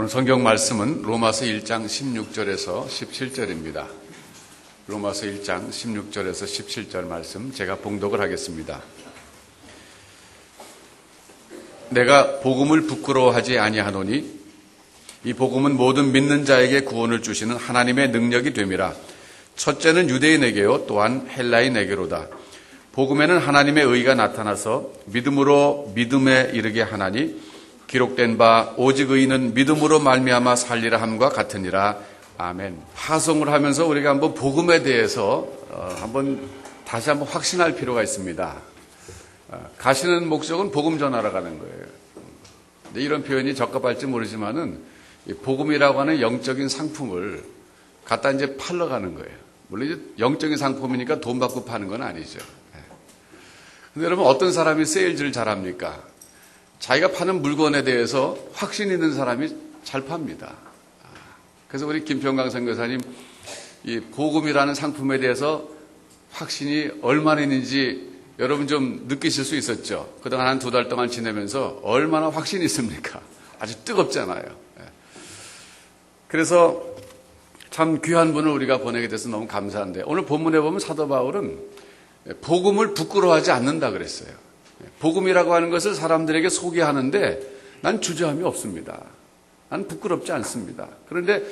오늘 성경 말씀은 로마서 1장 16절에서 17절입니다. 로마서 1장 16절에서 17절 말씀 제가 봉독을 하겠습니다. 내가 복음을 부끄러워하지 아니하노니 이 복음은 모든 믿는 자에게 구원을 주시는 하나님의 능력이 됨이라. 첫째는 유대인에게요 또한 헬라인에게로다. 복음에는 하나님의 의가 나타나서 믿음으로 믿음에 이르게 하나니 기록된 바 오직 의인은 믿음으로 말미암아 살리라 함과 같으니라. 아멘. 파송을 하면서 우리가 한번 복음에 대해서 다시 한번 확신할 필요가 있습니다. 가시는 목적은 복음 전하러 가는 거예요. 근데 이런 표현이 적합할지 모르지만은 복음이라고 하는 영적인 상품을 갖다 이제 팔러 가는 거예요. 물론 이제 영적인 상품이니까 돈 받고 파는 건 아니죠. 근데 여러분 어떤 사람이 세일즈를 잘합니까? 자기가 파는 물건에 대해서 확신 있는 사람이 잘 팝니다. 그래서 우리 김평강 선교사님 이 복음이라는 상품에 대해서 확신이 얼마나 있는지 여러분 좀 느끼실 수 있었죠. 그동안 한 2달 동안 지내면서 얼마나 확신이 있습니까? 아주 뜨겁잖아요. 그래서 참 귀한 분을 우리가 보내게 돼서 너무 감사한데 오늘 본문에 보면 사도 바울은 복음을 부끄러워하지 않는다 그랬어요. 복음이라고 하는 것을 사람들에게 소개하는데 난 주저함이 없습니다. 난 부끄럽지 않습니다. 그런데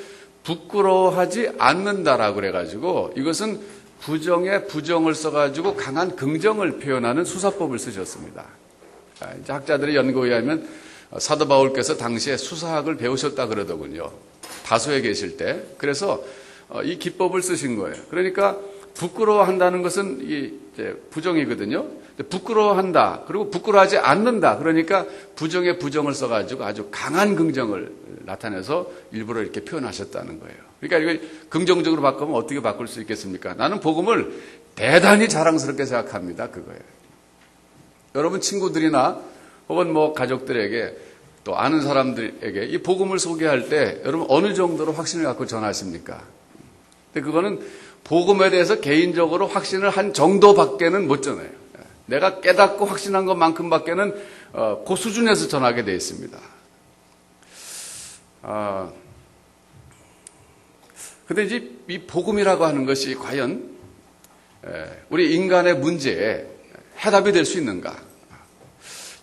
부끄러워하지 않는다라고 그래가지고 이것은 부정에 부정을 써가지고 강한 긍정을 표현하는 수사법을 쓰셨습니다. 이제 학자들의 연구에 의하면 사도 바울께서 당시에 수사학을 배우셨다 그러더군요. 다소에 계실 때. 그래서 이 기법을 쓰신 거예요. 그러니까 부끄러워한다는 것은 이제 부정이거든요. 부끄러워한다. 그리고 부끄러워하지 않는다. 그러니까 부정에 부정을 써가지고 아주 강한 긍정을 나타내서 일부러 이렇게 표현하셨다는 거예요. 그러니까 이걸 긍정적으로 바꾸면 어떻게 바꿀 수 있겠습니까? 나는 복음을 대단히 자랑스럽게 생각합니다. 그거예요. 여러분 친구들이나 혹은 뭐 가족들에게 또 아는 사람들에게 이 복음을 소개할 때 여러분 어느 정도로 확신을 갖고 전하십니까? 근데 그거는 복음에 대해서 개인적으로 확신을 한 정도밖에는 못 전해요. 내가 깨닫고 확신한 것만큼밖에는 그 수준에서 전하게 되어 있습니다. 근데 이제 이 복음이라고 하는 것이 과연 우리 인간의 문제에 해답이 될 수 있는가?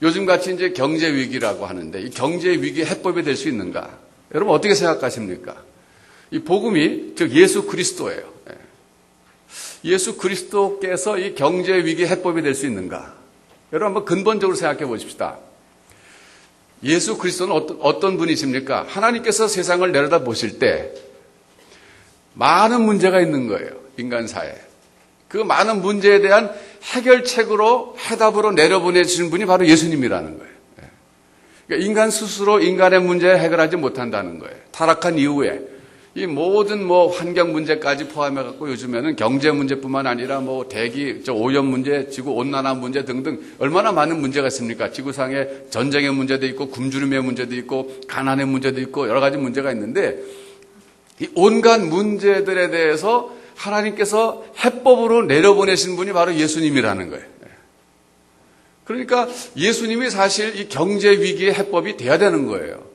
요즘같이 이제 경제 위기라고 하는데 이 경제 위기의 해법이 될 수 있는가? 여러분 어떻게 생각하십니까? 이 복음이 즉 예수 그리스도예요. 예수 그리스도께서 이 경제 위기 해법이 될 수 있는가? 여러분 한번 근본적으로 생각해 보십시다. 예수 그리스도는 어떤 분이십니까? 하나님께서 세상을 내려다 보실 때 많은 문제가 있는 거예요. 인간사에. 그 많은 문제에 대한 해결책으로 해답으로 내려보내주신 분이 바로 예수님이라는 거예요. 그러니까 인간 스스로 인간의 문제를 해결하지 못한다는 거예요. 타락한 이후에. 이 모든 환경 문제까지 포함해 갖고 요즘에는 경제 문제뿐만 아니라 대기 오염 문제, 지구 온난화 문제 등등 얼마나 많은 문제가 있습니까? 지구상에 전쟁의 문제도 있고 굶주림의 문제도 있고 가난의 문제도 있고 여러 가지 문제가 있는데 이 온갖 문제들에 대해서 하나님께서 해법으로 내려보내신 분이 바로 예수님이라는 거예요. 그러니까 예수님이 사실 이 경제 위기의 해법이 돼야 되는 거예요.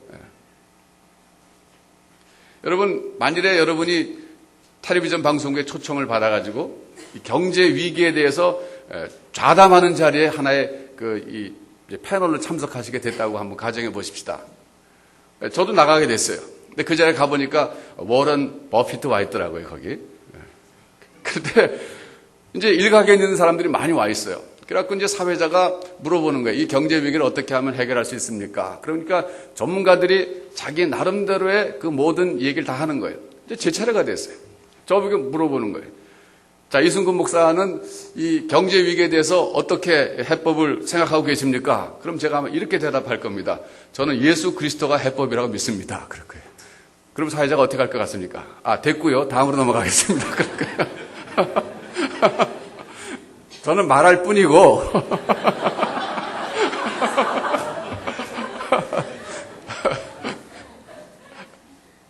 여러분 만일에 여러분이 텔레비전 방송국에 초청을 받아가지고 이 경제 위기에 대해서 좌담하는 자리에 하나의 이 패널로 참석하시게 됐다고 한번 가정해 보십시다. 저도 나가게 됐어요. 근데 그 자리에 가보니까 워런 버피트 와 있더라고요 거기. 그런데 이제 일각에 있는 사람들이 많이 와 있어요. 그래갖고 이제 사회자가 물어보는 거예요. 이 경제 위기를 어떻게 하면 해결할 수 있습니까? 그러니까 전문가들이 자기 나름대로의 그 모든 얘기를 다 하는 거예요. 이제 제 차례가 됐어요. 저보고 물어보는 거예요. 자, 이순근 목사는 이 경제 위기에 대해서 어떻게 해법을 생각하고 계십니까? 그럼 제가 아마 이렇게 대답할 겁니다. 저는 예수 그리스도가 해법이라고 믿습니다. 그럴 거예요. 그럼 사회자가 어떻게 할 것 같습니까? 됐고요. 다음으로 넘어가겠습니다. 그럴 거예요. 저는 말할 뿐이고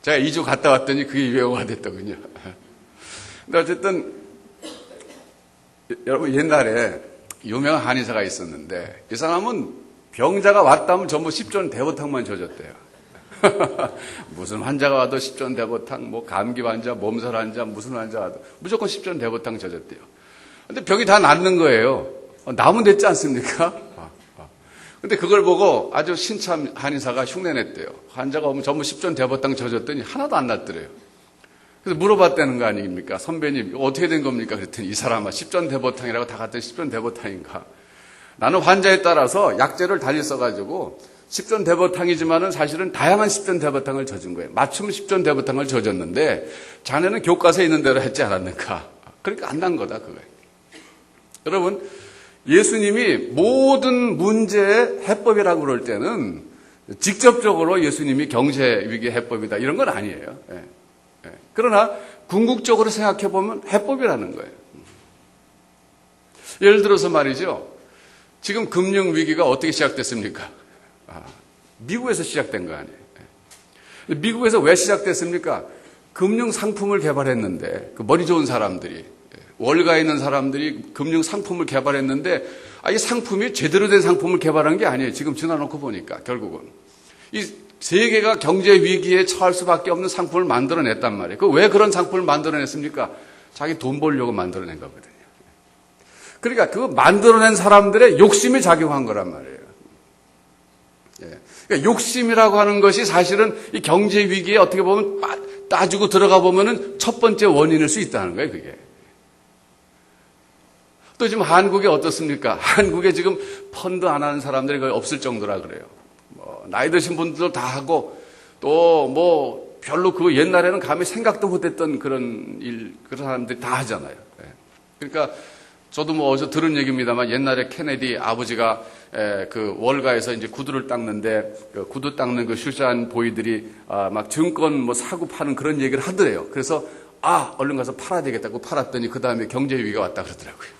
제가 2주 갔다 왔더니 그게 유행어가 됐더군요. 근데 어쨌든 여러분 옛날에 유명한 한의사가 있었는데 이 사람은 병자가 왔다면 전부 10전 대보탕만 줘줬대요. 무슨 환자가 와도 십전대보탕, 뭐 감기 환자, 몸살 환자, 무슨 환자 와도 무조건 십전대보탕 젖었대요. 근데 병이 다 낫는 거예요. 나면 됐지 않습니까? 근데 그걸 보고 아주 신참 한의사가 흉내냈대요. 환자가 오면 전부 십전대보탕 젖었더니 하나도 안 낫더래요. 그래서 물어봤다는 거 아닙니까? 선배님, 이거 어떻게 된 겁니까? 그랬더니 이 사람아, 십전대보탕이라고 다 같은 십전대보탕인가? 나는 환자에 따라서 약재를 달리 써가지고 십전대보탕이지만은 사실은 다양한 십전대보탕을 젖은 거예요. 맞춤 십전대보탕을 젖었는데 자네는 교과서에 있는 대로 했지 않았는가? 그러니까 안 난 거다, 그거예요. 여러분, 예수님이 모든 문제의 해법이라고 그럴 때는 직접적으로 예수님이 경제 위기 해법이다 이런 건 아니에요. 그러나 궁극적으로 생각해 보면 해법이라는 거예요. 예를 들어서 말이죠. 지금 금융 위기가 어떻게 시작됐습니까? 미국에서 시작된 거 아니에요. 미국에서 왜 시작됐습니까? 금융 상품을 개발했는데 그 머리 좋은 사람들이 월가에 있는 사람들이 금융 상품을 개발했는데 이 상품이 제대로 된 상품을 개발한 게 아니에요. 지금 지나놓고 보니까 결국은 이 세계가 경제 위기에 처할 수밖에 없는 상품을 만들어냈단 말이에요. 그 왜 그런 상품을 만들어냈습니까? 자기 돈 벌려고 만들어낸 거거든요. 그러니까 그 만들어낸 사람들의 욕심이 작용한 거란 말이에요. 그러니까 욕심이라고 하는 것이 사실은 이 경제 위기에 어떻게 보면 따지고 들어가 보면은 첫 번째 원인일 수 있다는 거예요, 그게. 또 지금 한국에 어떻습니까? 한국에 지금 펀드 안 하는 사람들이 거의 없을 정도라 그래요. 나이 드신 분들도 다 하고 또 별로 그 옛날에는 감히 생각도 못했던 그런 사람들이 다 하잖아요. 그러니까 저도 어디서 들은 얘기입니다만 옛날에 케네디 아버지가 그 월가에서 이제 구두를 닦는데 그 구두 닦는 그 슈잔 보이들이 막 증권 사고 파는 그런 얘기를 하더래요. 그래서 얼른 가서 팔아야 되겠다고 팔았더니 그 다음에 경제 위기가 왔다 그러더라고요.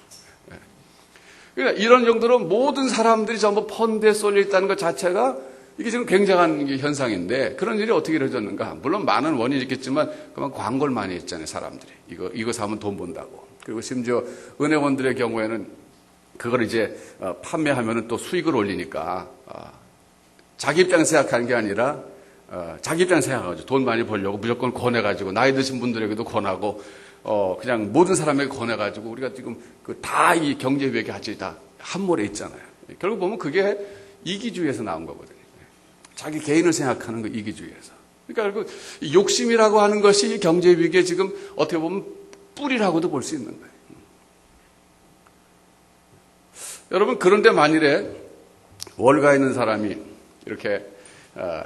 그러니까 이런 정도로 모든 사람들이 전부 펀드에 쏠려 있다는 것 자체가 이게 지금 굉장한 현상인데 그런 일이 어떻게 이루어졌는가? 물론 많은 원인이 있겠지만 그만 광고를 많이 했잖아요, 사람들이. 이거 사면 돈 번다고. 그리고 심지어 은행원들의 경우에는 그걸 이제 판매하면은 또 수익을 올리니까 자기 입장에서 생각하는 게 아니라 자기 입장에서 생각하죠. 돈 많이 벌려고 무조건 권해가지고 나이 드신 분들에게도 권하고 그냥 모든 사람에게 권해가지고 우리가 지금 다 이 경제 위기 같이 다 함몰에 있잖아요. 결국 보면 그게 이기주의에서 나온 거거든요. 자기 개인을 생각하는 거 이기주의에서. 그러니까 이 욕심이라고 하는 것이 경제 위기에 지금 어떻게 보면 뿌리라고도 볼 수 있는 거예요. 여러분, 그런데 만일에 월가에 있는 사람이 이렇게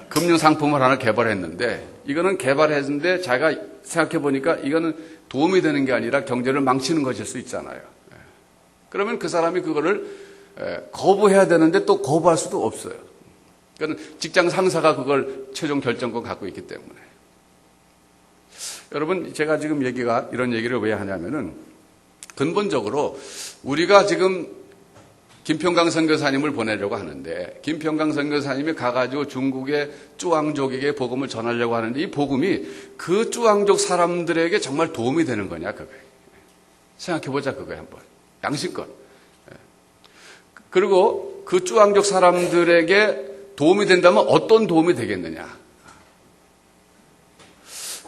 금융 상품을 하나 개발했는데 이거는 개발했는데 자기가 생각해 보니까 이거는 도움이 되는 게 아니라 경제를 망치는 것일 수 있잖아요. 그러면 그 사람이 그거를 거부해야 되는데 또 거부할 수도 없어요. 그러니까 직장 상사가 그걸 최종 결정권 갖고 있기 때문에. 여러분, 제가 지금 이런 얘기를 왜 하냐면은 근본적으로 우리가 지금 김평강 선교사님을 보내려고 하는데 김평강 선교사님이 가가지고 중국의 쭈앙족에게 복음을 전하려고 하는데 이 복음이 그 쭈앙족 사람들에게 정말 도움이 되는 거냐, 그거예요. 생각해보자, 그거예요, 한번. 양심껏. 그리고 그 쭈앙족 사람들에게 도움이 된다면 어떤 도움이 되겠느냐.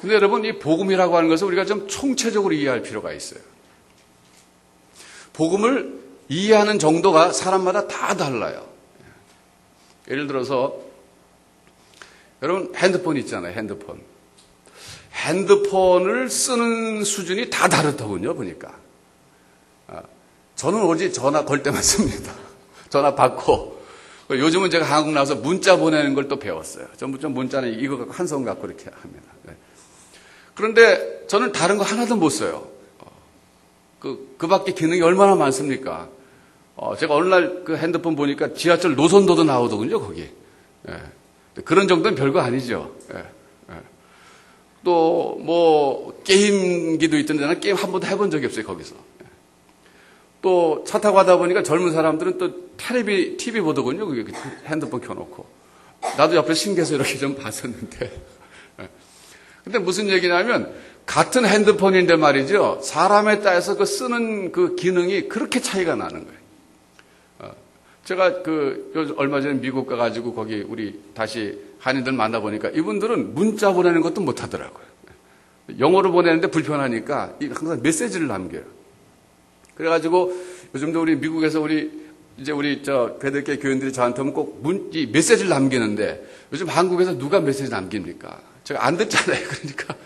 근데 여러분, 이 복음이라고 하는 것을 우리가 좀 총체적으로 이해할 필요가 있어요. 복음을 이해하는 정도가 사람마다 다 달라요. 예를 들어서 여러분 핸드폰 있잖아요. 핸드폰을 쓰는 수준이 다 다르더군요. 보니까 저는 오직 전화 걸 때만 씁니다. 전화 받고 요즘은 제가 한국 나와서 문자 보내는 걸 또 배웠어요. 전부 좀 문자는 이거 갖고 한 성 갖고 이렇게 합니다. 그런데 저는 다른 거 하나도 못 써요. 그 밖에 기능이 얼마나 많습니까? 제가 어느 날 그 핸드폰 보니까 지하철 노선도도 나오더군요, 거기. 그런 정도는 별거 아니죠. 또, 게임기도 있던데 나는 게임 한 번도 해본 적이 없어요, 거기서. 또 차 타고 가다 보니까 젊은 사람들은 또 TV 보더군요, 그게 핸드폰 켜놓고. 나도 옆에 신기해서 이렇게 좀 봤었는데. 근데 무슨 얘기냐면, 같은 핸드폰인데 말이죠. 사람에 따라서 그 쓰는 그 기능이 그렇게 차이가 나는 거예요. 제가 얼마 전에 미국 가가지고 거기 우리 다시 한인들 만나보니까 이분들은 문자 보내는 것도 못 하더라고요. 영어로 보내는데 불편하니까 항상 메시지를 남겨요. 그래가지고 요즘도 우리 미국에서 우리 배들교 교인들이 저한테 오면 꼭 이 메시지를 남기는데 요즘 한국에서 누가 메시지 남깁니까? 제가 안 듣잖아요. 그러니까.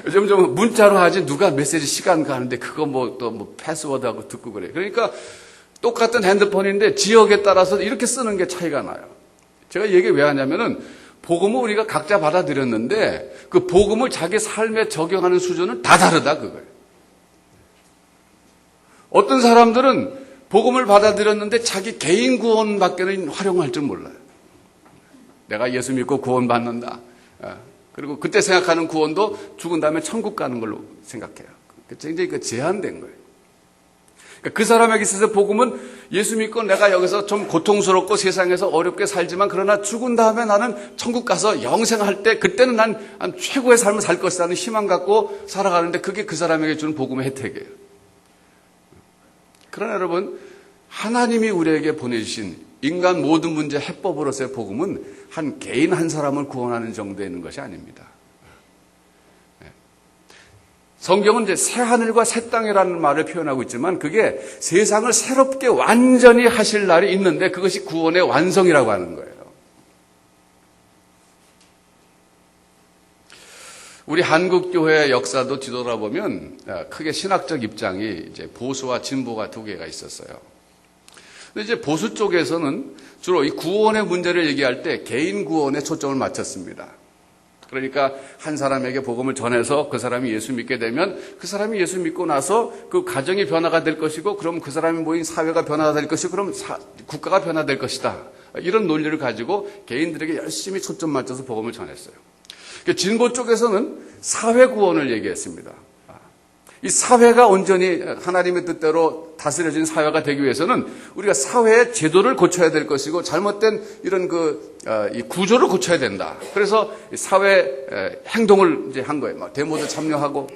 요즘 좀 문자로 하지 누가 메시지 시간 가는데 그거 또 패스워드하고 듣고 그래요. 그러니까 똑같은 핸드폰인데 지역에 따라서 이렇게 쓰는 게 차이가 나요. 제가 얘기 왜 하냐면은 복음을 우리가 각자 받아들였는데 그 복음을 자기 삶에 적용하는 수준은 다 다르다 그거예요. 어떤 사람들은 복음을 받아들였는데 자기 개인 구원밖에는 활용할 줄 몰라요. 내가 예수 믿고 구원받는다. 그리고 그때 생각하는 구원도 죽은 다음에 천국 가는 걸로 생각해요. 굉장히 제한된 거예요. 그 사람에게 있어서 복음은 예수 믿고 내가 여기서 좀 고통스럽고 세상에서 어렵게 살지만 그러나 죽은 다음에 나는 천국 가서 영생할 때 그때는 난 최고의 삶을 살 것이라는 희망 갖고 살아가는데 그게 그 사람에게 주는 복음의 혜택이에요. 그러나 여러분, 하나님이 우리에게 보내주신 인간 모든 문제 해법으로서의 복음은 한 개인 한 사람을 구원하는 정도에 있는 것이 아닙니다. 성경은 이제 새 하늘과 새 땅이라는 말을 표현하고 있지만 그게 세상을 새롭게 완전히 하실 날이 있는데 그것이 구원의 완성이라고 하는 거예요. 우리 한국교회의 역사도 뒤돌아보면 크게 신학적 입장이 이제 보수와 진보가 두 개가 있었어요. 근데 이제 보수 쪽에서는 주로 이 구원의 문제를 얘기할 때 개인 구원에 초점을 맞췄습니다. 그러니까 한 사람에게 복음을 전해서 그 사람이 예수 믿게 되면 그 사람이 예수 믿고 나서 그 가정이 변화가 될 것이고 그럼 그 사람이 모인 사회가 변화가 될 것이고 그럼 국가가 변화될 것이다. 이런 논리를 가지고 개인들에게 열심히 초점 맞춰서 복음을 전했어요. 진보 쪽에서는 사회 구원을 얘기했습니다. 이 사회가 온전히 하나님의 뜻대로 다스려진 사회가 되기 위해서는 우리가 사회의 제도를 고쳐야 될 것이고 잘못된 이런 이 구조를 고쳐야 된다. 그래서 사회 행동을 이제 한 거예요. 데모도 참여하고,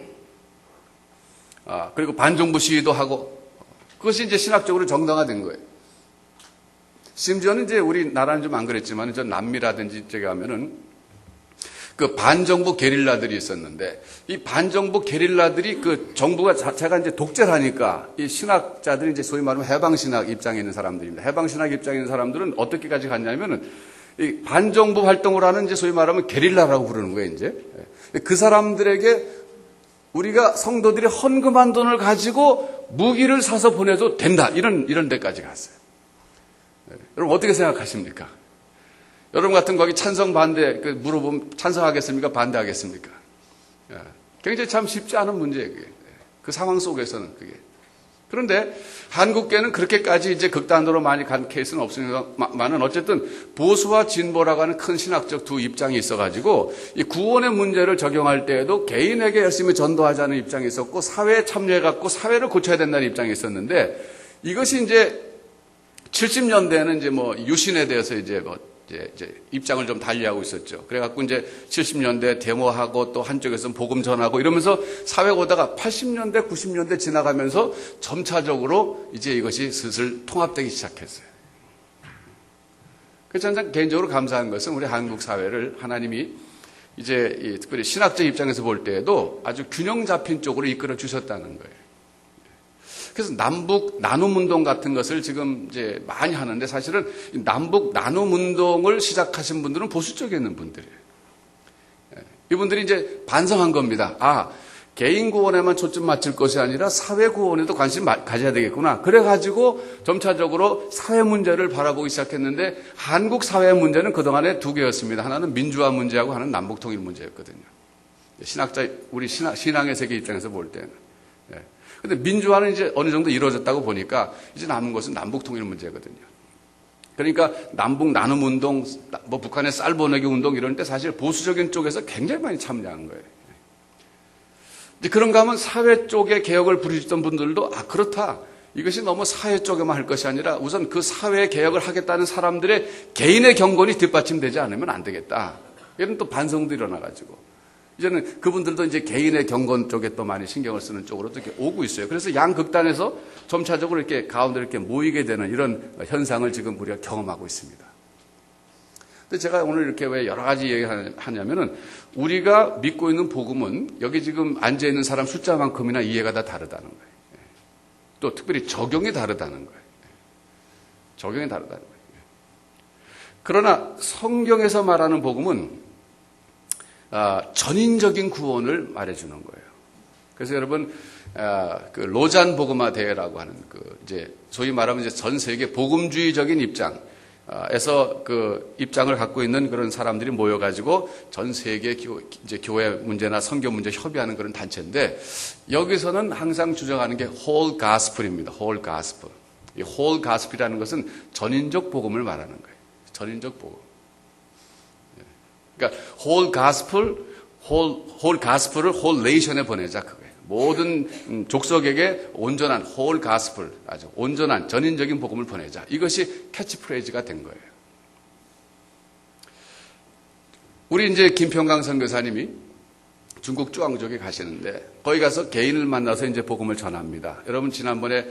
그리고 반정부 시위도 하고, 그것이 이제 신학적으로 정당화된 거예요. 심지어는 이제 우리나라는 좀 안 그랬지만, 저 남미라든지 저기 가면은 그 반정부 게릴라들이 있었는데 이 반정부 게릴라들이 그 정부가 자체가 이제 독재를 하니까 이 신학자들이 이제 소위 말하면 해방신학 입장에 있는 사람들입니다. 해방신학 입장에 있는 사람들은 어떻게까지 갔냐면은 이 반정부 활동을 하는 이제 소위 말하면 게릴라라고 부르는 거예요, 이제. 그 사람들에게 우리가 성도들이 헌금한 돈을 가지고 무기를 사서 보내도 된다. 이런 데까지 갔어요. 여러분 어떻게 생각하십니까? 여러분 같은 거기 찬성 반대 물어보면 찬성하겠습니까? 반대하겠습니까? 굉장히 참 쉽지 않은 문제예요. 그게. 그 상황 속에서는 그게. 그런데 한국계는 그렇게까지 이제 극단으로 많이 간 케이스는 없으니까만은 어쨌든 보수와 진보라고 하는 큰 신학적 두 입장이 있어가지고 이 구원의 문제를 적용할 때에도 개인에게 열심히 전도하자는 입장이 있었고 사회에 참여해갖고 사회를 고쳐야 된다는 입장이 있었는데 이것이 이제 70년대에는 이제 유신에 대해서 이제 입장을 좀 달리하고 있었죠. 그래갖고 이제 70년대 데모하고 또 한쪽에서는 복음 전하고 이러면서 사회가 오다가 80년대, 90년대 지나가면서 점차적으로 이제 이것이 슬슬 통합되기 시작했어요. 그래서 저는 개인적으로 감사한 것은 우리 한국 사회를 하나님이 이제 특별히 신학적 입장에서 볼 때에도 아주 균형 잡힌 쪽으로 이끌어 주셨다는 거예요. 그래서 남북 나눔 운동 같은 것을 지금 이제 많이 하는데 사실은 남북 나눔 운동을 시작하신 분들은 보수 쪽에 있는 분들이에요. 이분들이 이제 반성한 겁니다. 개인 구원에만 초점 맞출 것이 아니라 사회 구원에도 관심 가져야 되겠구나. 그래가지고 점차적으로 사회 문제를 바라보기 시작했는데 한국 사회 문제는 그동안에 두 개였습니다. 하나는 민주화 문제하고 하나는 남북 통일 문제였거든요. 우리 신앙의 세계 입장에서 볼 때는. 근데 민주화는 이제 어느 정도 이루어졌다고 보니까 이제 남은 것은 남북 통일 문제거든요. 그러니까 남북 나눔 운동, 북한의 쌀 보내기 운동 이런 때 사실 보수적인 쪽에서 굉장히 많이 참여한 거예요. 이제 그런가 하면 사회 쪽에 개혁을 부르셨던 분들도 그렇다. 이것이 너무 사회 쪽에만 할 것이 아니라 우선 그 사회 개혁을 하겠다는 사람들의 개인의 경건이 뒷받침되지 않으면 안 되겠다. 이런 또 반성도 일어나가지고 이제는 그분들도 이제 개인의 경건 쪽에 또 많이 신경을 쓰는 쪽으로 또 이렇게 오고 있어요. 그래서 양극단에서 점차적으로 이렇게 가운데 이렇게 모이게 되는 이런 현상을 지금 우리가 경험하고 있습니다. 근데 제가 오늘 이렇게 왜 여러 가지 얘기하냐면은 우리가 믿고 있는 복음은 여기 지금 앉아있는 사람 숫자만큼이나 이해가 다 다르다는 거예요. 또 특별히 적용이 다르다는 거예요. 적용이 다르다는 거예요. 그러나 성경에서 말하는 복음은 전인적인 구원을 말해주는 거예요. 그래서 여러분, 그 로잔 복음화 대회라고 하는 이제 소위 말하면 이제 전 세계 복음주의적인 입장에서 그 입장을 갖고 있는 그런 사람들이 모여가지고 전 세계 이제 교회 문제나 선교 문제 협의하는 그런 단체인데 여기서는 항상 주장하는 게 whole gospel입니다. whole gospel. 이 whole gospel이라는 것은 전인적 복음을 말하는 거예요. 전인적 복음. 그러니까 whole gospel을 whole nation에 보내자 그거예요. 모든 족속에게 온전한 whole gospel, 아주 온전한 전인적인 복음을 보내자. 이것이 캐치프레이즈가 된 거예요. 우리 이제 김평강 선교사님이 중국 쭈앙족에 가시는데 거기 가서 개인을 만나서 이제 복음을 전합니다. 여러분 지난번에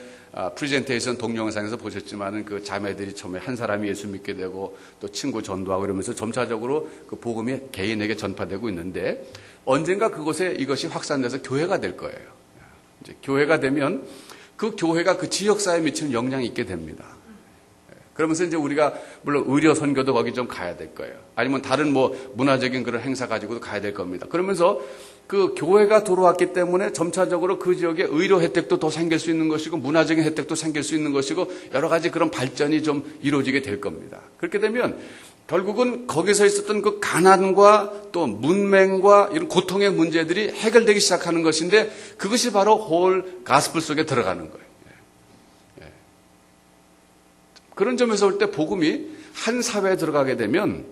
프레젠테이션 동영상에서 보셨지만은 그 자매들이 처음에 한 사람이 예수 믿게 되고 또 친구 전도하고 이러면서 점차적으로 그 복음이 개인에게 전파되고 있는데 언젠가 그곳에 이것이 확산돼서 교회가 될 거예요. 이제 교회가 되면 그 교회가 그 지역사회에 미치는 영향이 있게 됩니다. 그러면서 이제 우리가 물론 의료 선교도 거기 좀 가야 될 거예요. 아니면 다른 뭐 문화적인 그런 행사 가지고도 가야 될 겁니다. 그러면서 그 교회가 들어왔기 때문에 점차적으로 그 지역에 의료 혜택도 더 생길 수 있는 것이고 문화적인 혜택도 생길 수 있는 것이고 여러 가지 그런 발전이 좀 이루어지게 될 겁니다. 그렇게 되면 결국은 거기서 있었던 그 가난과 또 문맹과 이런 고통의 문제들이 해결되기 시작하는 것인데 그것이 바로 홀 가스펠 속에 들어가는 거예요. 그런 점에서 볼 때 복음이 한 사회에 들어가게 되면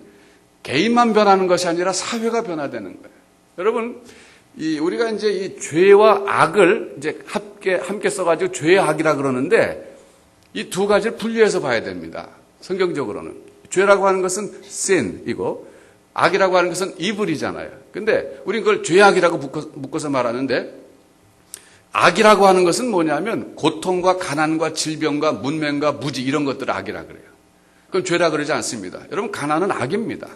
개인만 변하는 것이 아니라 사회가 변화되는 거예요. 여러분, 우리가 이제 이 죄와 악을 이제 함께 써가지고 죄와 악이라 그러는데 이 두 가지를 분리해서 봐야 됩니다. 성경적으로는. 죄라고 하는 것은 sin이고 악이라고 하는 것은 evil이잖아요. 근데 우리는 그걸 죄악이라고 묶어서 말하는데 악이라고 하는 것은 뭐냐면 고통과 가난과 질병과 문맹과 무지 이런 것들을 악이라 그래요. 그건 죄라 그러지 않습니다. 여러분 가난은 악입니다.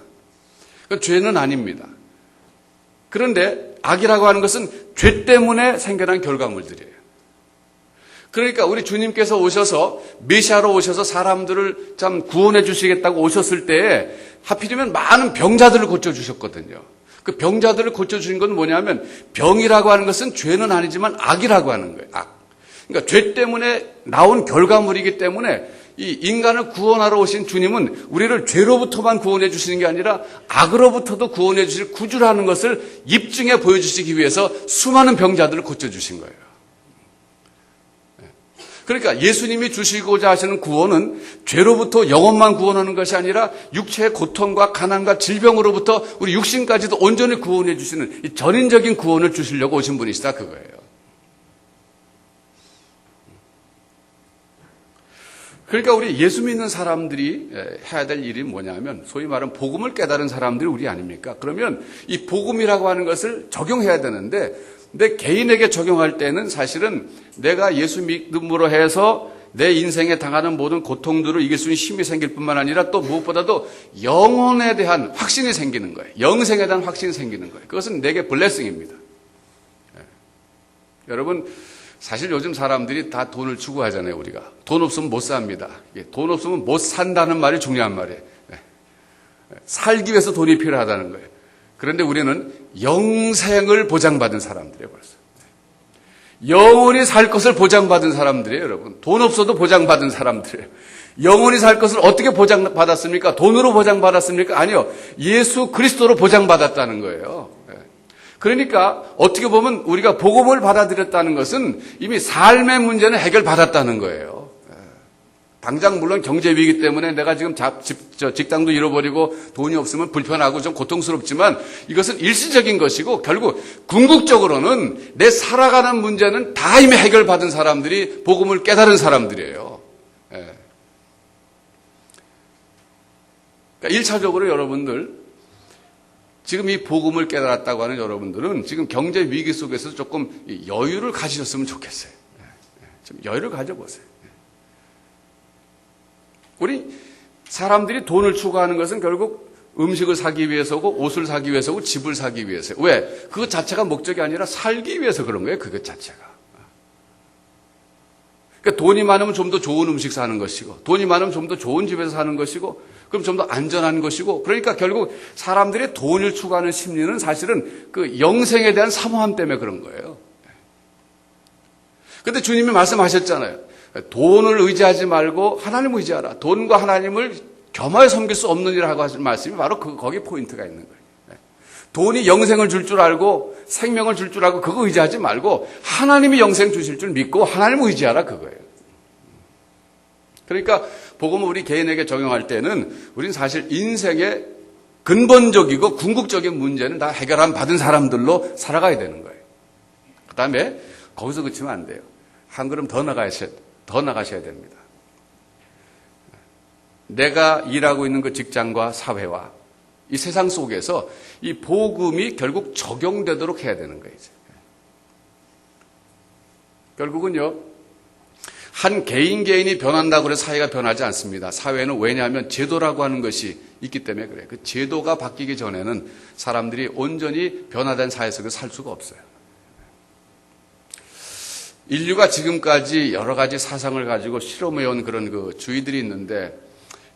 그건 죄는 아닙니다. 그런데 악이라고 하는 것은 죄 때문에 생겨난 결과물들이에요. 그러니까 우리 주님께서 오셔서 메시아로 오셔서 사람들을 참 구원해 주시겠다고 오셨을 때에 하필이면 많은 병자들을 고쳐주셨거든요. 그 병자들을 고쳐주신 건 뭐냐면 병이라고 하는 것은 죄는 아니지만 악이라고 하는 거예요. 악. 그러니까 죄 때문에 나온 결과물이기 때문에 이 인간을 구원하러 오신 주님은 우리를 죄로부터만 구원해 주시는 게 아니라 악으로부터도 구원해 주실 구주라는 것을 입증해 보여주시기 위해서 수많은 병자들을 고쳐주신 거예요. 그러니까 예수님이 주시고자 하시는 구원은 죄로부터 영혼만 구원하는 것이 아니라 육체의 고통과 가난과 질병으로부터 우리 육신까지도 온전히 구원해 주시는 이 전인적인 구원을 주시려고 오신 분이시다 그거예요. 그러니까 우리 예수 믿는 사람들이 해야 될 일이 뭐냐면 소위 말하는 복음을 깨달은 사람들이 우리 아닙니까? 그러면 이 복음이라고 하는 것을 적용해야 되는데 내 개인에게 적용할 때는 사실은 내가 예수 믿음으로 해서 내 인생에 당하는 모든 고통들을 이길 수 있는 힘이 생길 뿐만 아니라 또 무엇보다도 영혼에 대한 확신이 생기는 거예요. 영생에 대한 확신이 생기는 거예요. 그것은 내게 블레싱입니다. 여러분 사실 요즘 사람들이 다 돈을 추구하잖아요. 우리가 돈 없으면 못 삽니다. 돈 없으면 못 산다는 말이 중요한 말이에요. 살기 위해서 돈이 필요하다는 거예요. 그런데 우리는 영생을 보장받은 사람들이에요. 벌써 영원히 살 것을 보장받은 사람들이에요. 여러분 돈 없어도 보장받은 사람들이에요. 영원히 살 것을 어떻게 보장받았습니까? 돈으로 보장받았습니까? 아니요. 예수 그리스도로 보장받았다는 거예요. 그러니까 어떻게 보면 우리가 복음을 받아들였다는 것은 이미 삶의 문제는 해결받았다는 거예요. 당장 물론 경제 위기 때문에 내가 지금 직장도 잃어버리고 돈이 없으면 불편하고 좀 고통스럽지만 이것은 일시적인 것이고 결국 궁극적으로는 내 살아가는 문제는 다 이미 해결받은 사람들이 복음을 깨달은 사람들이에요. 그러니까 1차적으로 여러분들 지금 이 복음을 깨달았다고 하는 여러분들은 지금 경제 위기 속에서 조금 여유를 가지셨으면 좋겠어요. 좀 여유를 가져보세요. 우리 사람들이 돈을 추구하는 것은 결국 음식을 사기 위해서고 옷을 사기 위해서고 집을 사기 위해서요. 왜? 그것 자체가 목적이 아니라 살기 위해서 그런 거예요. 그것 자체가. 그러니까 돈이 많으면 좀 더 좋은 음식 사는 것이고 돈이 많으면 좀 더 좋은 집에서 사는 것이고 그럼 좀 더 안전한 것이고 그러니까 결국 사람들이 돈을 추구하는 심리는 사실은 그 영생에 대한 사모함 때문에 그런 거예요. 그런데 주님이 말씀하셨잖아요. 돈을 의지하지 말고 하나님을 의지하라. 돈과 하나님을 겸하여 섬길 수 없는 일이라고 하신 말씀이 바로 거기 포인트가 있는 거예요. 돈이 영생을 줄 줄 알고 생명을 줄 줄 알고 그거 의지하지 말고 하나님이 영생 주실 줄 믿고 하나님을 의지하라 그거예요. 그러니까 복음을 우리 개인에게 적용할 때는 우리는 사실 인생의 근본적이고 궁극적인 문제는 다 해결함 받은 사람들로 살아가야 되는 거예요. 그 다음에 거기서 그치면 안 돼요. 한 걸음 더 나가셔야 됩니다. 내가 일하고 있는 그 직장과 사회와 이 세상 속에서 이 복음이 결국 적용되도록 해야 되는 거예요. 결국은요, 한 개인이 변한다고 해서 사회가 변하지 않습니다. 사회는 왜냐하면 제도라고 하는 것이 있기 때문에 그래요. 그 제도가 바뀌기 전에는 사람들이 온전히 변화된 사회 속에서 살 수가 없어요. 인류가 지금까지 여러 가지 사상을 가지고 실험해온 그런 그 주의들이 있는데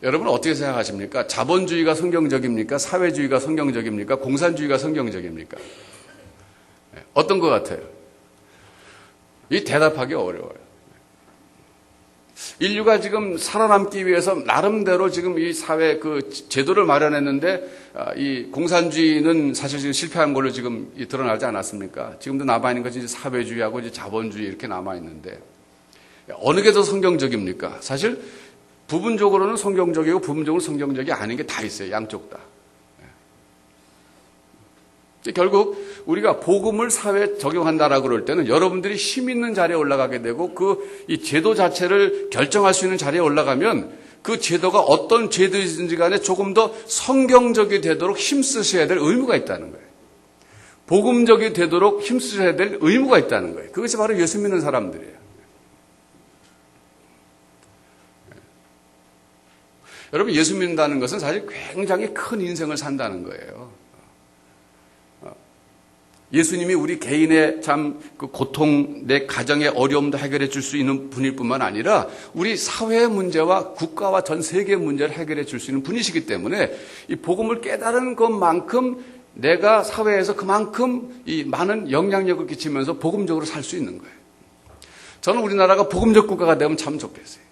여러분 어떻게 생각하십니까? 자본주의가 성경적입니까? 사회주의가 성경적입니까? 공산주의가 성경적입니까? 어떤 것 같아요? 이 대답하기 어려워요. 인류가 지금 살아남기 위해서 나름대로 지금 이 사회 그 제도를 마련했는데 이 공산주의는 사실 지금 실패한 걸로 지금 드러나지 않았습니까? 지금도 남아있는 것이 이제 사회주의하고 이제 자본주의 이렇게 남아있는데 어느 게 더 성경적입니까? 사실 부분적으로는 성경적이고 부분적으로 성경적이 아닌 게 다 있어요. 양쪽 다. 결국 우리가 복음을 사회에 적용한다라고 그럴 때는 여러분들이 힘 있는 자리에 올라가게 되고 이 제도 자체를 결정할 수 있는 자리에 올라가면 그 제도가 어떤 제도이든지 간에 조금 더 성경적이 되도록 힘쓰셔야 될 의무가 있다는 거예요. 복음적이 되도록 힘쓰셔야 될 의무가 있다는 거예요. 그것이 바로 예수 믿는 사람들이에요. 여러분 예수 믿는다는 것은 사실 굉장히 큰 인생을 산다는 거예요. 예수님이 우리 개인의 참 그 고통, 내 가정의 어려움도 해결해 줄 수 있는 분일 뿐만 아니라 우리 사회의 문제와 국가와 전 세계의 문제를 해결해 줄 수 있는 분이시기 때문에 이 복음을 깨달은 것만큼 내가 사회에서 그만큼 이 많은 영향력을 끼치면서 복음적으로 살 수 있는 거예요. 저는 우리나라가 복음적 국가가 되면 참 좋겠어요.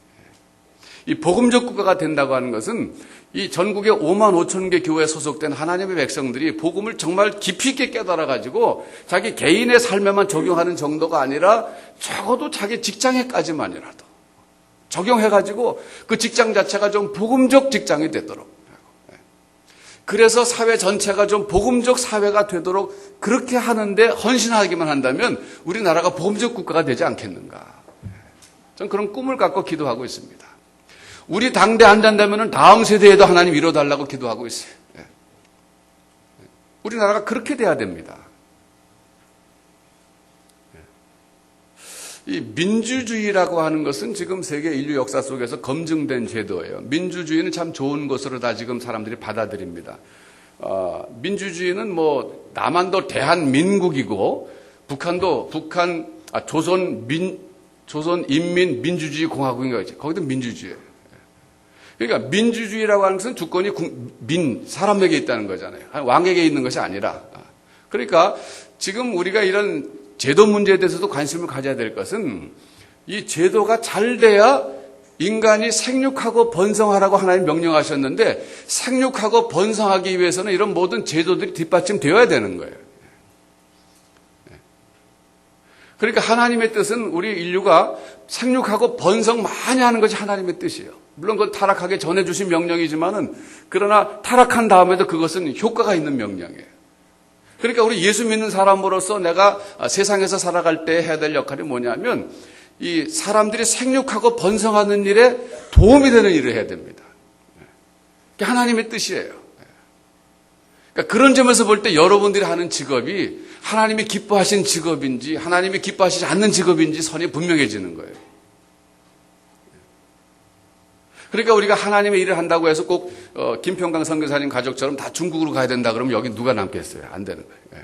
이 복음적 국가가 된다고 하는 것은 이 전국의 5만 5천 개 교회에 소속된 하나님의 백성들이 복음을 정말 깊이 있게 깨달아가지고 자기 개인의 삶에만 적용하는 정도가 아니라 적어도 자기 직장에까지만이라도 적용해가지고 그 직장 자체가 좀 복음적 직장이 되도록 그래서 사회 전체가 좀 복음적 사회가 되도록 그렇게 하는데 헌신하기만 한다면 우리나라가 복음적 국가가 되지 않겠는가. 저는 그런 꿈을 갖고 기도하고 있습니다. 우리 당대 안 된다면 다음 세대에도 하나님 이뤄달라고 기도하고 있어요. 우리나라가 그렇게 돼야 됩니다. 이 민주주의라고 하는 것은 지금 세계 인류 역사 속에서 검증된 제도예요. 민주주의는 참 좋은 것으로 다 지금 사람들이 받아들입니다. 민주주의는 뭐 남한도 대한민국이고 조선인민민주주의 공화국인가 있지. 거기도 민주주의예요. 그러니까 민주주의라고 하는 것은 주권이 사람에게 있다는 거잖아요. 왕에게 있는 것이 아니라. 그러니까 지금 우리가 이런 제도 문제에 대해서도 관심을 가져야 될 것은 이 제도가 잘 돼야 인간이 생육하고 번성하라고 하나님 명령하셨는데 생육하고 번성하기 위해서는 이런 모든 제도들이 뒷받침되어야 되는 거예요. 그러니까 하나님의 뜻은 우리 인류가 생육하고 번성 많이 하는 것이 하나님의 뜻이에요. 물론 그건 타락하기 전에 주신 명령이지만은 그러나 타락한 다음에도 그것은 효과가 있는 명령이에요. 그러니까 우리 예수 믿는 사람으로서 내가 세상에서 살아갈 때 해야 될 역할이 뭐냐면 이 사람들이 생육하고 번성하는 일에 도움이 되는 일을 해야 됩니다. 그게 하나님의 뜻이에요. 그러니까 그런 점에서 볼 때 여러분들이 하는 직업이 하나님이 기뻐하신 직업인지 하나님이 기뻐하시지 않는 직업인지 선이 분명해지는 거예요. 그러니까 우리가 하나님의 일을 한다고 해서 꼭 김평강 선교사님 가족처럼 다 중국으로 가야 된다 그러면 여기 누가 남겠어요? 안 되는 거예요.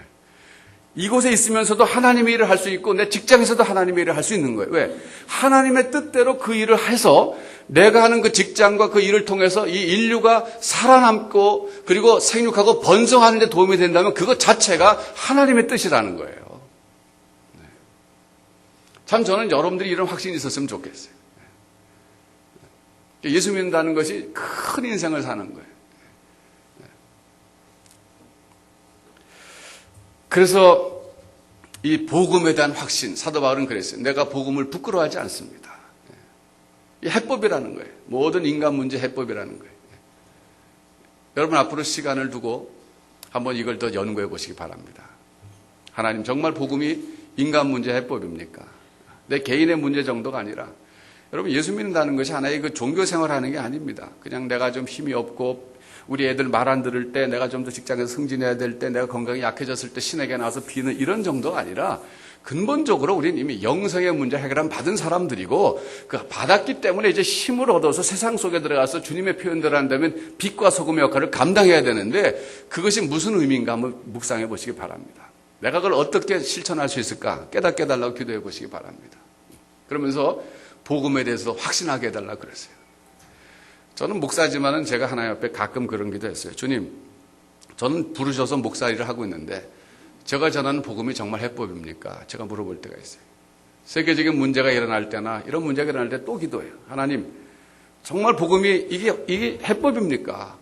이곳에 있으면서도 하나님의 일을 할 수 있고 내 직장에서도 하나님의 일을 할 수 있는 거예요. 왜? 하나님의 뜻대로 그 일을 해서 내가 하는 그 직장과 그 일을 통해서 이 인류가 살아남고 그리고 생육하고 번성하는 데 도움이 된다면 그것 자체가 하나님의 뜻이라는 거예요. 참 저는 여러분들이 이런 확신이 있었으면 좋겠어요. 예수 믿는다는 것이 큰 인생을 사는 거예요. 그래서 이 복음에 대한 확신, 사도 바울은 그랬어요. 내가 복음을 부끄러워하지 않습니다. 이 해법이라는 거예요. 모든 인간 문제 해법이라는 거예요. 여러분 앞으로 시간을 두고 한번 이걸 더 연구해 보시기 바랍니다. 하나님 정말 복음이 인간 문제 해법입니까? 내 개인의 문제 정도가 아니라 여러분 예수 믿는다는 것이 하나의 그 종교 생활하는 게 아닙니다. 그냥 내가 좀 힘이 없고 우리 애들 말 안 들을 때 내가 좀 더 직장에서 승진해야 될 때 내가 건강이 약해졌을 때 신에게 나와서 비는 이런 정도가 아니라 근본적으로 우리는 이미 영성의 문제 해결함 받은 사람들이고 그 받았기 때문에 이제 힘을 얻어서 세상 속에 들어가서 주님의 표현대로 한다면 빛과 소금의 역할을 감당해야 되는데 그것이 무슨 의미인가 한번 묵상해 보시기 바랍니다. 내가 그걸 어떻게 실천할 수 있을까 깨닫게 해달라고 기도해 보시기 바랍니다. 그러면서 복음에 대해서 확신하게 해달라고 그랬어요. 저는 목사지만은 제가 하나님 앞에 가끔 그런 기도했어요. 주님, 저는 부르셔서 목사 일을 하고 있는데 제가 전하는 복음이 정말 해법입니까? 제가 물어볼 때가 있어요. 세계적인 문제가 일어날 때나 이런 문제가 일어날 때 또 기도해요. 하나님, 정말 복음이 이게 해법입니까?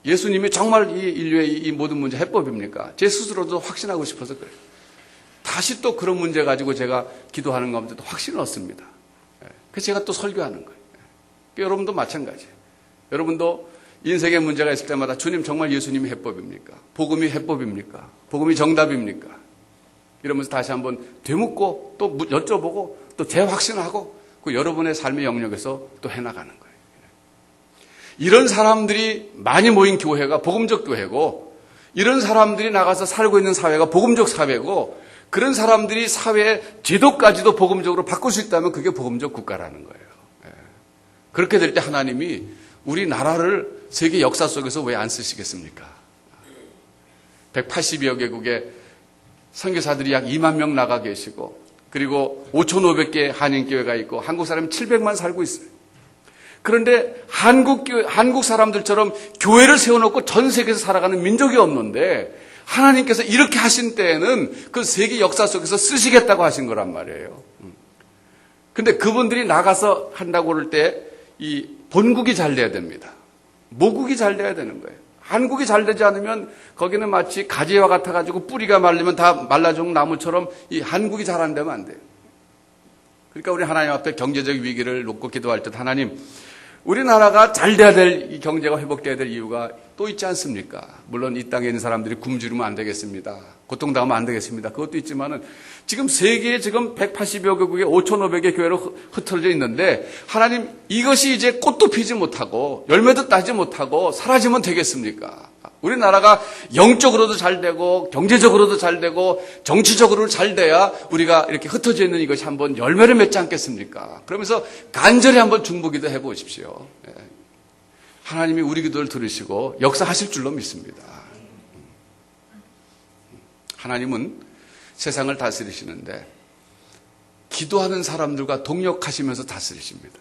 예수님이 정말 이 인류의 이 모든 문제 해법입니까? 제 스스로도 확신하고 싶어서 그래요. 다시 또 그런 문제 가지고 제가 기도하는 가운데도 확신을 얻습니다. 그래서 제가 또 설교하는 거예요. 여러분도 마찬가지예요. 여러분도 인생의 문제가 있을 때마다 주님 정말 예수님이 해법입니까? 복음이 해법입니까? 복음이 정답입니까? 이러면서 다시 한번 되묻고 또 여쭤보고 또 재확신하고 그 여러분의 삶의 영역에서 또 해나가는 거예요. 이런 사람들이 많이 모인 교회가 복음적 교회고 이런 사람들이 나가서 살고 있는 사회가 복음적 사회고 그런 사람들이 사회의 제도까지도 복음적으로 바꿀 수 있다면 그게 복음적 국가라는 거예요. 그렇게 될 때 하나님이 우리나라를 세계 역사 속에서 왜 안 쓰시겠습니까? 180여 개국의 선교사들이 약 2만 명 나가 계시고 그리고 5,500개 한인교회가 있고 한국 사람이 700만 살고 있어요. 그런데 한국 사람들처럼 교회를 세워놓고 전 세계에서 살아가는 민족이 없는데 하나님께서 이렇게 하신 때에는 그 세계 역사 속에서 쓰시겠다고 하신 거란 말이에요. 근데 그분들이 나가서 한다고 그럴 때 이 본국이 잘 돼야 됩니다. 모국이 잘 돼야 되는 거예요. 한국이 잘 되지 않으면 거기는 마치 가지와 같아가지고 뿌리가 말리면 다 말라 죽은 나무처럼 이 한국이 잘 안 되면 안 돼요. 그러니까 우리 하나님 앞에 경제적 위기를 놓고 기도할 때 하나님 우리나라가 잘 돼야 될 이 경제가 회복돼야 될 이유가 또 있지 않습니까? 물론 이 땅에 있는 사람들이 굶주리면 안 되겠습니다. 고통당하면 안 되겠습니다. 그것도 있지만은 지금 세계에 지금 180여 개국에 5,500개 교회로 흩어져 있는데 하나님 이것이 이제 꽃도 피지 못하고 열매도 따지 못하고 사라지면 되겠습니까? 우리나라가 영적으로도 잘 되고 경제적으로도 잘 되고 정치적으로 잘 돼야 우리가 이렇게 흩어져 있는 이것이 한번 열매를 맺지 않겠습니까? 그러면서 간절히 한번 중보기도 해보십시오. 하나님이 우리 기도를 들으시고 역사하실 줄로 믿습니다. 하나님은 세상을 다스리시는데 기도하는 사람들과 동역하시면서 다스리십니다.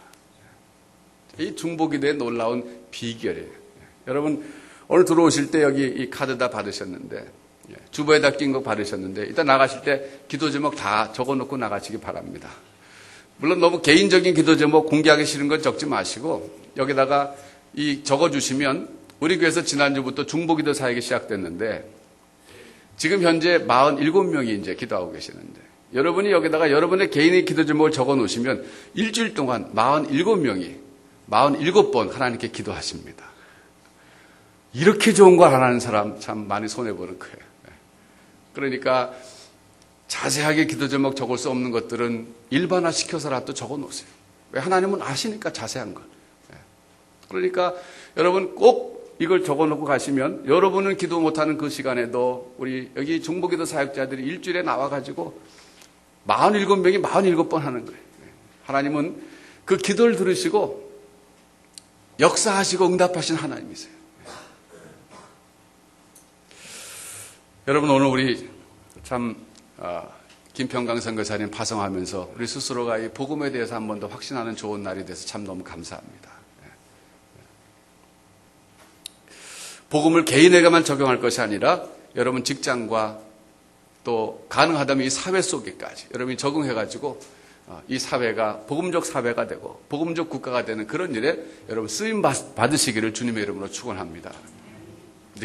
이 중보기도의 놀라운 비결이에요. 여러분 오늘 들어오실 때 여기 이 카드 다 받으셨는데 주보에다 낀 거 받으셨는데 일단 나가실 때 기도 제목 다 적어놓고 나가시기 바랍니다. 물론 너무 개인적인 기도 제목 공개하기 싫은 건 적지 마시고 여기다가 이 적어주시면 우리 교회에서 지난주부터 중보기도 사역이 시작됐는데 지금 현재 47명이 이제 기도하고 계시는데 여러분이 여기다가 여러분의 개인의 기도 제목을 적어 놓으시면 일주일 동안 47명이 47번 하나님께 기도하십니다. 이렇게 좋은 걸 안 하는 사람 참 많이 손해보는 거예요. 그러니까 자세하게 기도 제목 적을 수 없는 것들은 일반화시켜서라도 적어 놓으세요. 왜? 하나님은 아시니까 자세한 걸. 그러니까 여러분 꼭 이걸 적어놓고 가시면 여러분은 기도 못하는 그 시간에도 우리 여기 중보기도 사역자들이 일주일에 나와가지고 47명이 47번 하는 거예요. 하나님은 그 기도를 들으시고 역사하시고 응답하신 하나님이세요. 여러분, 오늘 우리 참 김평강 선교사님 파송하면서 우리 스스로가 이 복음에 대해서 한 번 더 확신하는 좋은 날이 돼서 참 너무 감사합니다. 복음을 개인에게만 적용할 것이 아니라 여러분 직장과 또 가능하다면 이 사회 속에까지 여러분이 적응해가지고 이 사회가 복음적 사회가 되고 복음적 국가가 되는 그런 일에 여러분 쓰임 받으시기를 주님의 이름으로 축원합니다.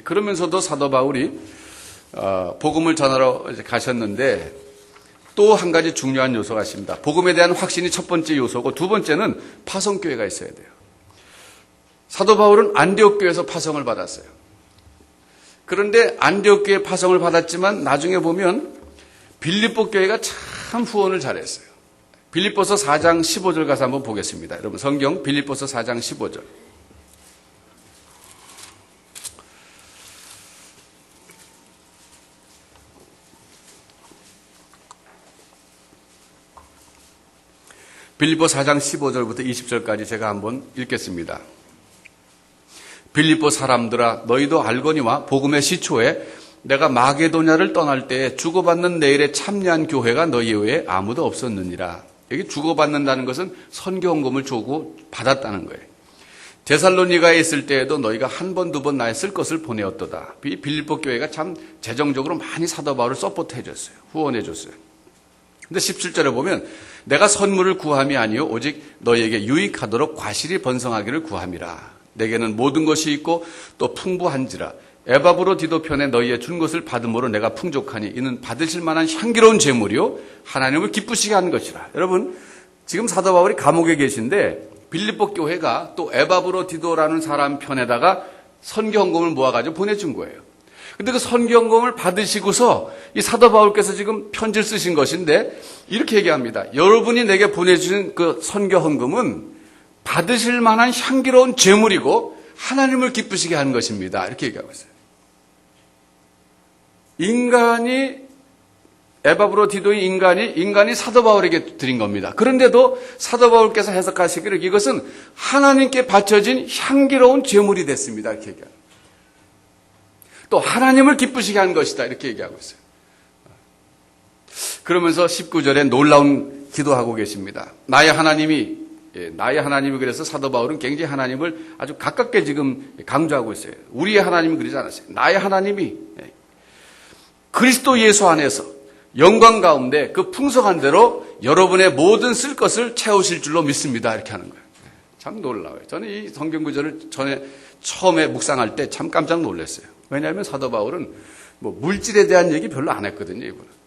그러면서도 사도 바울이 복음을 전하러 가셨는데 또 한 가지 중요한 요소가 있습니다. 복음에 대한 확신이 첫 번째 요소고 두 번째는 파송교회가 있어야 돼요. 사도 바울은 안디옥 교회에서 파송을 받았어요. 그런데 안디옥 교회 파송을 받았지만 나중에 보면 빌립보 교회가 참 후원을 잘했어요. 빌립보서 4장 15절 가서 한번 보겠습니다. 여러분 성경 빌립보서 4장 15절. 빌립보 4장 15절부터 20절까지 제가 한번 읽겠습니다. 빌립보 사람들아 너희도 알거니와 복음의 시초에 내가 마게도냐를 떠날 때에 주고받는 내일에 참여한 교회가 너희 외에 아무도 없었느니라. 여기 주고받는다는 것은 선교헌금을 주고 받았다는 거예요. 데살로니가에 있을 때에도 너희가 한 번, 두 번 나의 쓸 것을 보내었도다. 빌립보 교회가 참 재정적으로 많이 사도 바울을 서포트 해줬어요. 후원해 줬어요. 근데 17절에 보면 내가 선물을 구함이 아니요 오직 너희에게 유익하도록 과실이 번성하기를 구함이라. 내게는 모든 것이 있고 또 풍부한지라. 에바브로디도 편에 너희의 준 것을 받음으로 내가 풍족하니 이는 받으실 만한 향기로운 제물이요 하나님을 기쁘시게 하는 것이라. 여러분 지금 사도 바울이 감옥에 계신데 빌립보 교회가 또 에바브로디도라는 사람 편에다가 선교헌금을 모아가지고 보내준 거예요. 근데 그 선교헌금을 받으시고서 이 사도 바울께서 지금 편지를 쓰신 것인데 이렇게 얘기합니다. 여러분이 내게 보내주신 그 선교헌금은 받으실 만한 향기로운 제물이고 하나님을 기쁘시게 하는 것입니다. 이렇게 얘기하고 있어요. 인간이 에바브로디도의 인간이 사도 바울에게 드린 겁니다. 그런데도 사도 바울께서 해석하시기를 이것은 하나님께 바쳐진 향기로운 제물이 됐습니다. 이렇게 얘기합니다. 또 하나님을 기쁘시게 한 것이다. 이렇게 얘기하고 있어요. 그러면서 19절에 놀라운 기도하고 계십니다. 나의 하나님이 그래서 사도 바울은 굉장히 하나님을 아주 가깝게 지금 강조하고 있어요. 우리의 하나님은 그러지 않았어요. 나의 하나님이 그리스도 예수 안에서 영광 가운데 그 풍성한 대로 여러분의 모든 쓸 것을 채우실 줄로 믿습니다. 이렇게 하는 거예요. 참 놀라워요. 저는 이 성경 구절을 처음에 묵상할 때 참 깜짝 놀랐어요. 왜냐하면 사도 바울은 뭐 물질에 대한 얘기 별로 안 했거든요. 이분은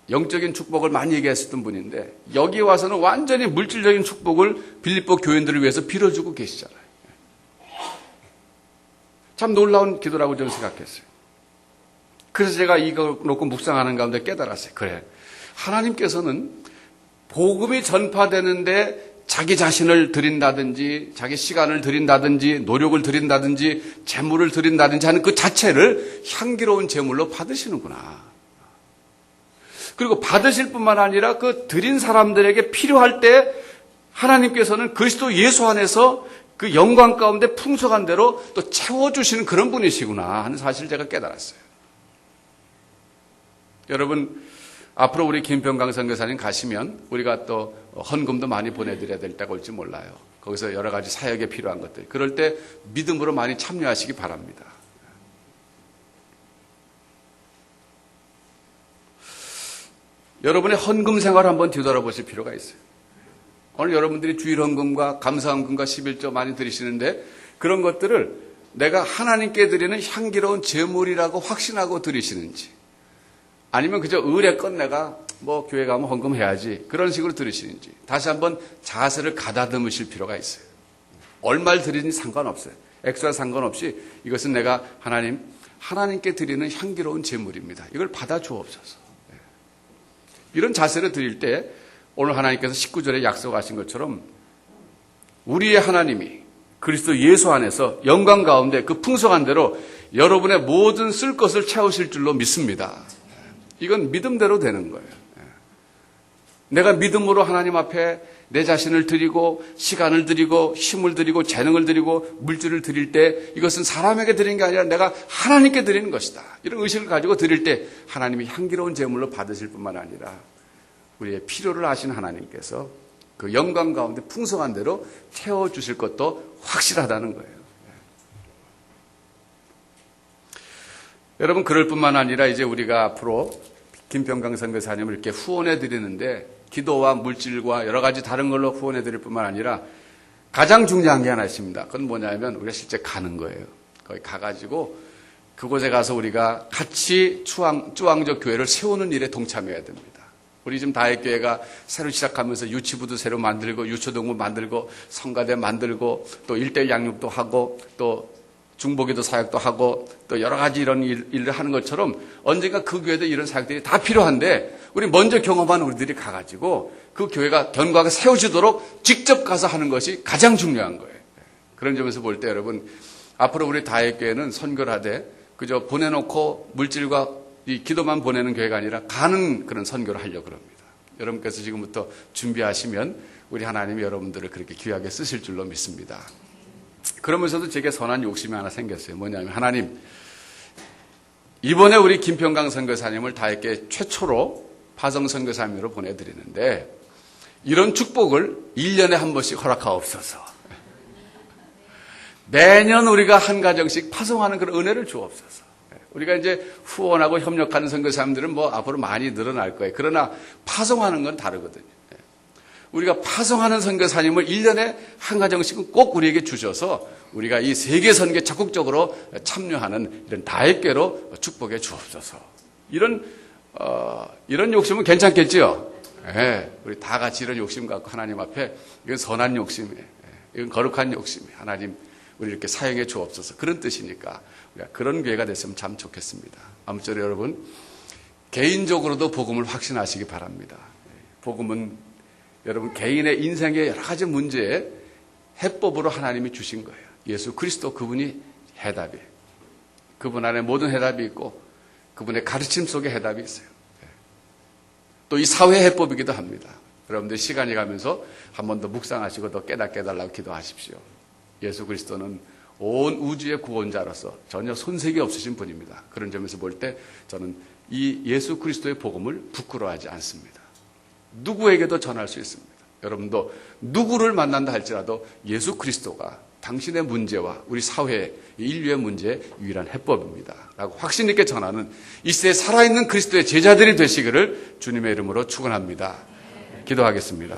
영적인 축복을 많이 얘기했었던 분인데 여기 와서는 완전히 물질적인 축복을 빌립보 교인들을 위해서 빌어주고 계시잖아요. 참 놀라운 기도라고 저는 생각했어요. 그래서 제가 이거 놓고 묵상하는 가운데 깨달았어요. 그래, 하나님께서는 복음이 전파되는데 자기 자신을 드린다든지 자기 시간을 드린다든지 노력을 드린다든지 재물을 드린다든지 하는 그 자체를 향기로운 제물로 받으시는구나. 그리고 받으실 뿐만 아니라 그 드린 사람들에게 필요할 때 하나님께서는 그리스도 예수 안에서 그 영광 가운데 풍성한 대로 또 채워주시는 그런 분이시구나 하는 사실을 제가 깨달았어요. 여러분 앞으로 우리 김평강 선교사님 가시면 우리가 또 헌금도 많이 보내드려야 될 때가 올지 몰라요. 거기서 여러 가지 사역에 필요한 것들. 그럴 때 믿음으로 많이 참여하시기 바랍니다. 여러분의 헌금 생활을 한번 뒤돌아보실 필요가 있어요. 오늘 여러분들이 주일 헌금과 감사 헌금과 11조 많이 드리시는데 그런 것들을 내가 하나님께 드리는 향기로운 제물이라고 확신하고 드리시는지 아니면 그저 의례껏 내가 뭐 교회 가면 헌금해야지 그런 식으로 들으시는지 다시 한번 자세를 가다듬으실 필요가 있어요. 얼마를 드리는지 상관없어요. 액수와 상관없이 이것은 내가 하나님께 드리는 향기로운 제물입니다. 이걸 받아 주옵소서. 이런 자세를 드릴 때 오늘 하나님께서 19절에 약속하신 것처럼 우리의 하나님이 그리스도 예수 안에서 영광 가운데 그 풍성한 대로 여러분의 모든 쓸 것을 채우실 줄로 믿습니다. 이건 믿음대로 되는 거예요. 내가 믿음으로 하나님 앞에 내 자신을 드리고 시간을 드리고 힘을 드리고 재능을 드리고 물질을 드릴 때 이것은 사람에게 드리는 게 아니라 내가 하나님께 드리는 것이다. 이런 의식을 가지고 드릴 때 하나님이 향기로운 제물로 받으실 뿐만 아니라 우리의 필요를 아신 하나님께서 그 영광 가운데 풍성한 대로 채워주실 것도 확실하다는 거예요. 여러분, 그럴 뿐만 아니라 이제 우리가 앞으로 김평강 선교사님을 이렇게 후원해 드리는데 기도와 물질과 여러 가지 다른 걸로 후원해 드릴 뿐만 아니라 가장 중요한 게 하나 있습니다. 그건 뭐냐면 우리가 실제 가는 거예요. 거기 가가지고 그곳에 가서 우리가 같이 쭈왕적 교회를 세우는 일에 동참해야 됩니다. 우리 지금 다윗교회가 새로 시작하면서 유치부도 새로 만들고 유초동부 만들고 성가대 만들고 또 1:1 양육도 하고 또 중보기도 사역도 하고 또 여러 가지 이런 일을 하는 것처럼 언젠가 그 교회도 이런 사역들이 다 필요한데 우리 먼저 경험한 우리들이 가가지고 그 교회가 견고하게 세워지도록 직접 가서 하는 것이 가장 중요한 거예요. 그런 점에서 볼 때 여러분, 앞으로 우리 다윗교회는 선교를 하되 그저 보내놓고 물질과 이 기도만 보내는 교회가 아니라 가는 그런 선교를 하려고 합니다. 여러분께서 지금부터 준비하시면 우리 하나님이 여러분들을 그렇게 귀하게 쓰실 줄로 믿습니다. 그러면서도 제게 선한 욕심이 하나 생겼어요. 뭐냐면 하나님, 이번에 우리 김평강 선교사님을 다윗교회 최초로 파송 선교사님으로 보내드리는데 이런 축복을 1년에 한 번씩 허락하옵소서. 매년 우리가 한 가정씩 파송하는 그런 은혜를 주옵소서. 우리가 이제 후원하고 협력하는 선교사님들은 뭐 앞으로 많이 늘어날 거예요. 그러나 파송하는 건 다르거든요. 우리가 파송하는 선교사님을 1년에 한 가정씩은 꼭 우리에게 주셔서 우리가 이 세계 선교에 적극적으로 참여하는 이런 다윗교회로 축복해 주옵소서. 이런 욕심은 괜찮겠지요? 예, 우리 다 같이 이런 욕심 갖고 하나님 앞에 이건 선한 욕심이에요. 이건 거룩한 욕심이에요. 하나님, 우리 이렇게 사용해 주옵소서. 그런 뜻이니까 우리가 그런 교회가 됐으면 참 좋겠습니다. 아무쪼록 여러분, 개인적으로도 복음을 확신하시기 바랍니다. 복음은 여러분 개인의 인생의 여러 가지 문제에 해법으로 하나님이 주신 거예요. 예수 그리스도 그분이 해답이에요. 그분 안에 모든 해답이 있고 그분의 가르침 속에 해답이 있어요. 또 이 사회 해법이기도 합니다. 여러분들 시간이 가면서 한 번 더 묵상하시고 더 깨닫게 해달라고 기도하십시오. 예수 그리스도는 온 우주의 구원자로서 전혀 손색이 없으신 분입니다. 그런 점에서 볼 때 저는 이 예수 그리스도의 복음을 부끄러워하지 않습니다. 누구에게도 전할 수 있습니다. 여러분도 누구를 만난다 할지라도 예수 그리스도가 당신의 문제와 우리 사회, 인류의 문제의 유일한 해법입니다. 라고 확신 있게 전하는 이 시대에 살아있는 그리스도의 제자들이 되시기를 주님의 이름으로 축원합니다. 기도하겠습니다.